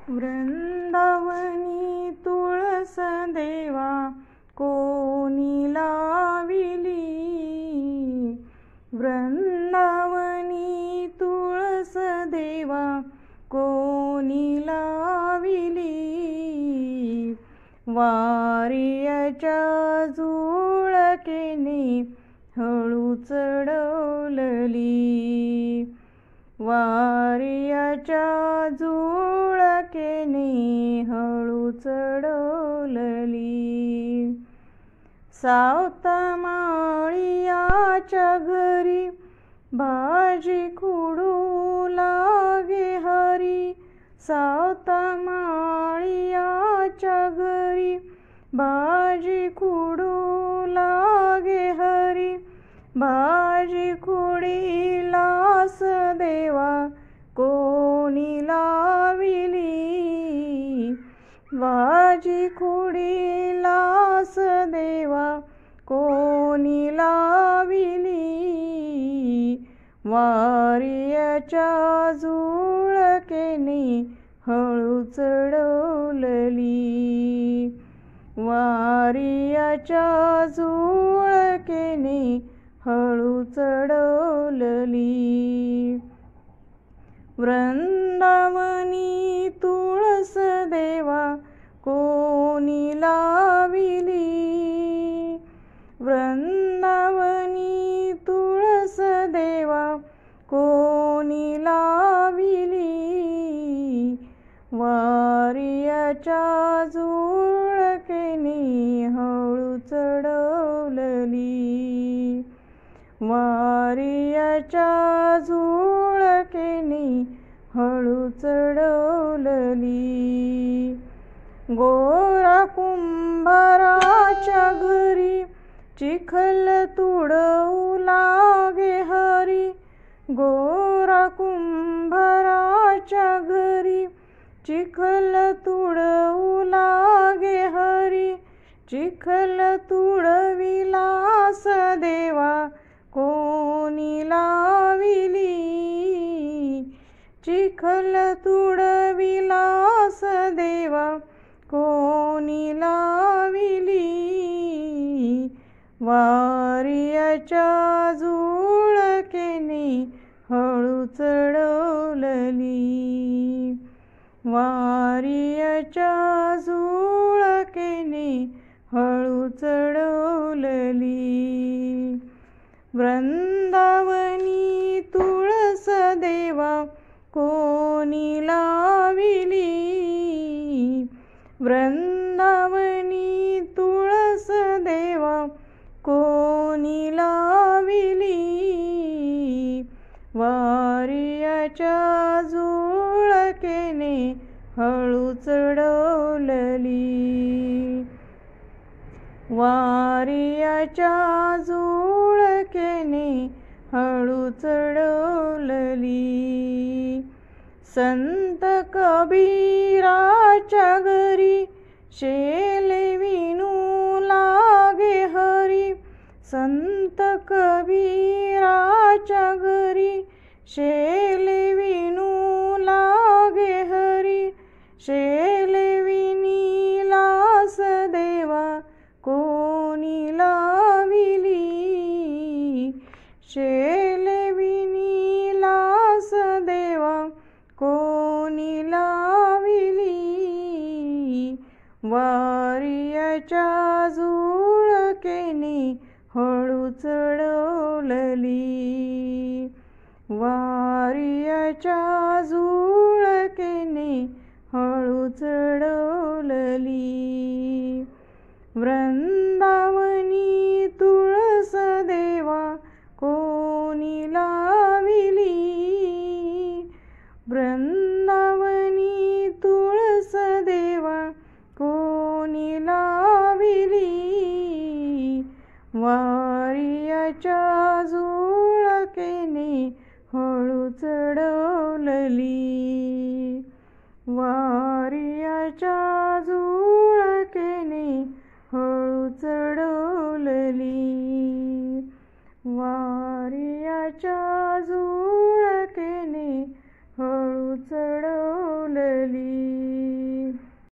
वृंदावनी तुळस देवा कोणी लाविली, वृंदावनी तुळस देवा कोणी लाविली, वारियाच्या झुळकेने हळू चढवली, वारियाच्या झुळकेने हळू चढवली. सावता माळीयाच्या घरी भाजी खुडू लागे हरी, सावता माळीयाच्या घरी भाजी खुडू लागे हरी, भाजी खुडीलास देवा कोणी लाविली, भाजी खुडीलास देवा कोणी लाविली, वारियाच्या झुळकेने हळू चढवली, वारियाच्या झुळकेने हळू चढवली. वृंदावनी तुळस देवा कोणी लाविली, वृंदावनी तुळस देवा कोणी लाविली, वारियाच्या झुळकेने हळू चढवली, वारियाच्या झुळकेने हळू चढवली. गोरा कुंभाराच्या घरी चिखल तुडवू लागे हरी, गोरा कुंभाराच्या घरी चिखल तुडवू लागे हरी, चिखल तुडविलास देवा कोणी लाविली, चिखल तुडविलास देवा कोणी लाविली, वारियाच्या झुळकेने हळू चढवली, वारियाच्या झुळकेने हळू चढवली. वृंदावनी तुळस देवा कोणी लाविली, वृंदावनी तुळस देवा कोणी लाविली, वारियाच्या झुळकेने हळू चढवली, वारियाच्या झुळकेने हळू चढवली. संत कबीराच्या घरी शेले विणू लागे हरी, संत कबीराच्या घरी शेले विणू लागे हरी, शेले विणीलास देवा कोणी लाविली, शेले विणीलास देवा कोणी लाविली, वारियाच्या झुळकेने हळू चढवली, वारियाच्या झुळकेने हळू चढवली. वृंदावनी तुळस देवा कोणी लाविली, वृंदावनी तुळस देवा कोणी लाविली, वारियाच्या झुळकेने हळू चढवली, वारियाच्या झुळकेने हळू चढवली, वारियाच्या झुळकेने हळू चढवली.